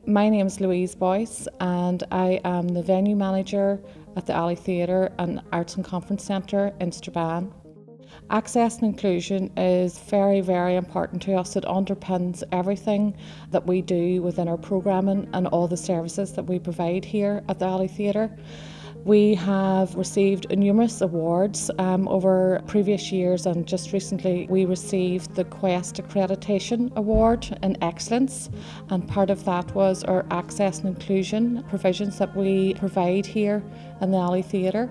My name is Louise Boyce and I am the venue manager at the Alley Theatre and Arts and Conference Centre in Strabane. Access and inclusion is very, very important to us. It underpins everything that we do within our programming and all the services that we provide here at the Alley Theatre. We have received numerous awards over previous years, and just recently we received the Quest Accreditation Award in Excellence, and part of that was our access and inclusion provisions that we provide here in the Alley Theatre.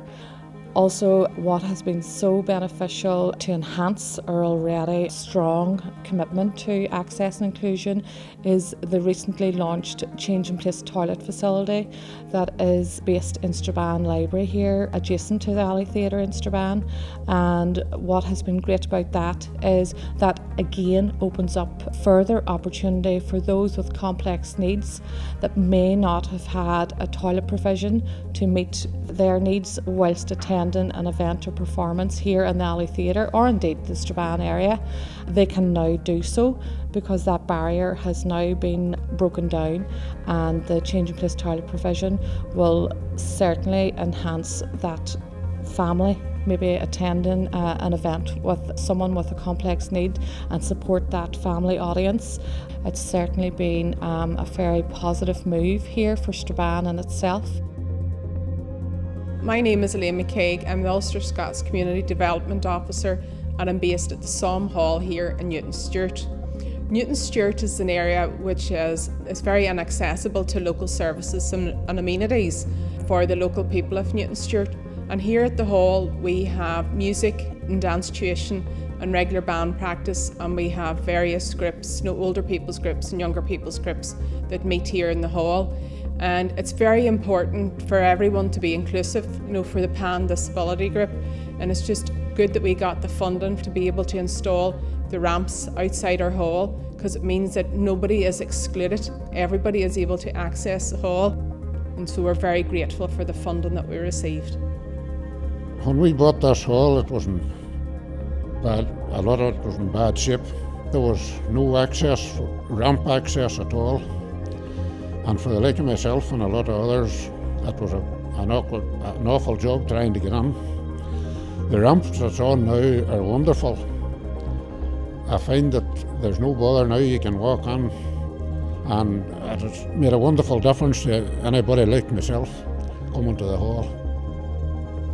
Also, what has been so beneficial to enhance our already strong commitment to access and inclusion is the recently launched Change in Place toilet facility that is based in Strabane Library here, adjacent to the Alley Theatre in Strabane. And what has been great about that is that again opens up further opportunity for those with complex needs that may not have had a toilet provision to meet their needs whilst attending an event or performance here in the Alley Theatre, or indeed the Strabane area. They can now do so because that barrier has now been broken down, and the Change in Place toilet provision will certainly enhance that family maybe attending an event with someone with a complex need and support that family audience. It's certainly been a very positive move here for Strabane in itself. My name is Elaine McCaig. I'm the Ulster Scots Community Development Officer, and I'm based at the Somme Hall here in Newton Stewart. Newton Stewart is an area which is very inaccessible to local services and amenities for the local people of Newton Stewart. And here at the hall we have music and dance tuition and regular band practice, and we have various groups, older people's groups and younger people's groups that meet here in the hall. And it's very important for everyone to be inclusive, for the PHA disability group. And it's just good that we got the funding to be able to install the ramps outside our hall, because it means that nobody is excluded. Everybody is able to access the hall. And so we're very grateful for the funding that we received. When we bought this hall, it wasn't bad. A lot of it was in bad shape. There was no access, ramp access at all. And for the like of myself and a lot of others, it was an awful job trying to get on. The ramps that's on now are wonderful. I find that there's no bother now, you can walk on, and it has made a wonderful difference to anybody like myself coming to the hall.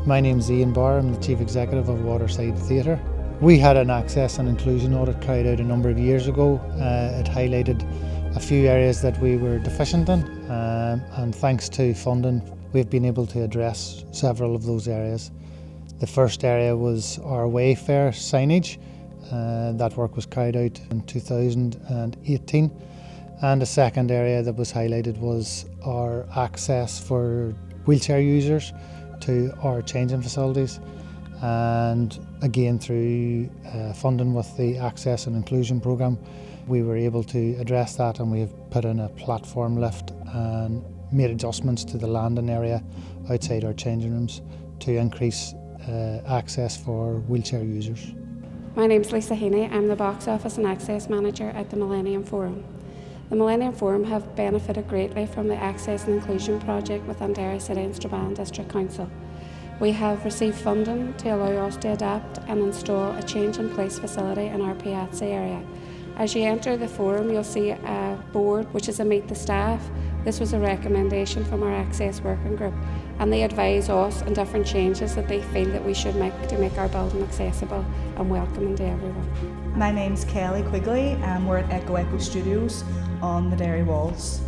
My name's Ian Barr, I'm the Chief Executive of Waterside Theatre. We had an access and inclusion audit carried out a number of years ago. It highlighted a few areas that we were deficient in, and thanks to funding we've been able to address several of those areas. The first area was our wayfare signage. That work was carried out in 2018, and the second area that was highlighted was our access for wheelchair users to our changing facilities, and again through funding with the Access and Inclusion Programme we were able to address that, and we have put in a platform lift and made adjustments to the landing area outside our changing rooms to increase access for wheelchair users. My name is Lisa Heaney. I'm the Box Office and Access Manager at the Millennium Forum. The Millennium Forum have benefited greatly from the Access and Inclusion project within Derry City and Strabane District Council. We have received funding to allow us to adapt and install a Change in Place facility in our Piazza area. As you enter the forum, you'll see a board which is a Meet the Staff. This was a recommendation from our Access Working Group, and they advise us on different changes that they feel that we should make to make our building accessible and welcoming to everyone. My name's Kelly Quigley and we're at Echo Studios on the Derry Walls.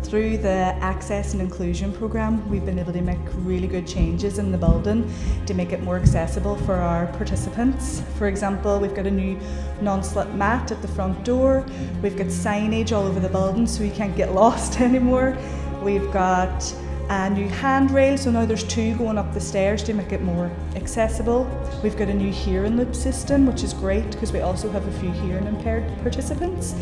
Through the Access and Inclusion Programme, we've been able to make really good changes in the building to make it more accessible for our participants. For example, we've got a new non-slip mat at the front door. We've got signage all over the building so you can't get lost anymore. We've got a new handrail, so now there's two going up the stairs to make it more accessible. We've got a new hearing loop system, which is great because we also have a few hearing impaired participants.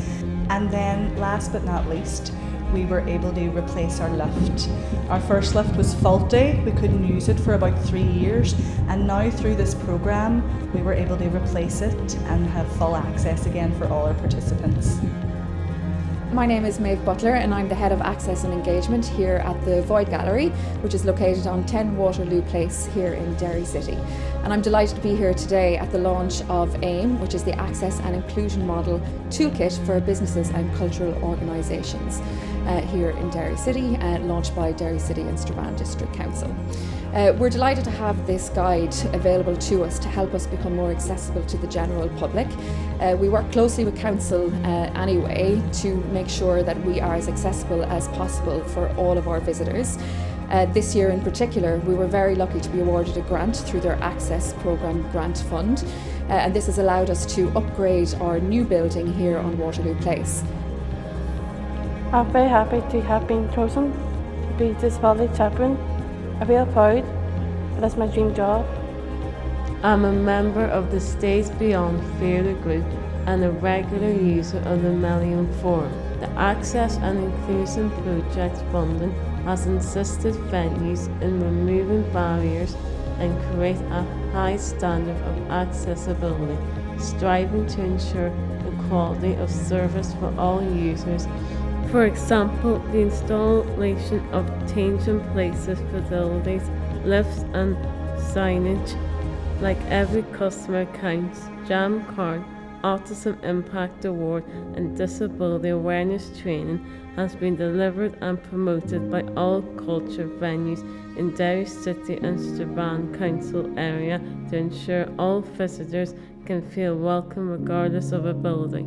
And then last but not least, we were able to replace our lift. Our first lift was faulty, we couldn't use it for about 3 years, and now through this programme we were able to replace it and have full access again for all our participants. My name is Maeve Butler and I'm the Head of Access and Engagement here at the Void Gallery, which is located on 10 Waterloo Place here in Derry City. And I'm delighted to be here today at the launch of AIM, which is the Access and Inclusion Model Toolkit for businesses and cultural organisations here in Derry City, launched by Derry City and Strabane District Council. We're delighted to have this guide available to us to help us become more accessible to the general public. We work closely with Council anyway to make sure that we are as accessible as possible for all of our visitors. This year in particular, we were very lucky to be awarded a grant through their Access Programme Grant Fund, and this has allowed us to upgrade our new building here on Waterloo Place. I'm very happy to have been chosen to be Disability Chaplain. I feel proud, and that's my dream job. I'm a member of the Stays Beyond Theatre Group and a regular user of the Millennium Forum. The Access and Inclusion Project funding has assisted venues in removing barriers and create a high standard of accessibility, striving to ensure equality of service for all users. For example, the installation of changing places facilities, lifts and signage like Every Customer Counts, Jam Card, Autism Impact Award and Disability Awareness Training has been delivered and promoted by all culture venues in Derry City and Strabane Council area to ensure all visitors can feel welcome regardless of ability.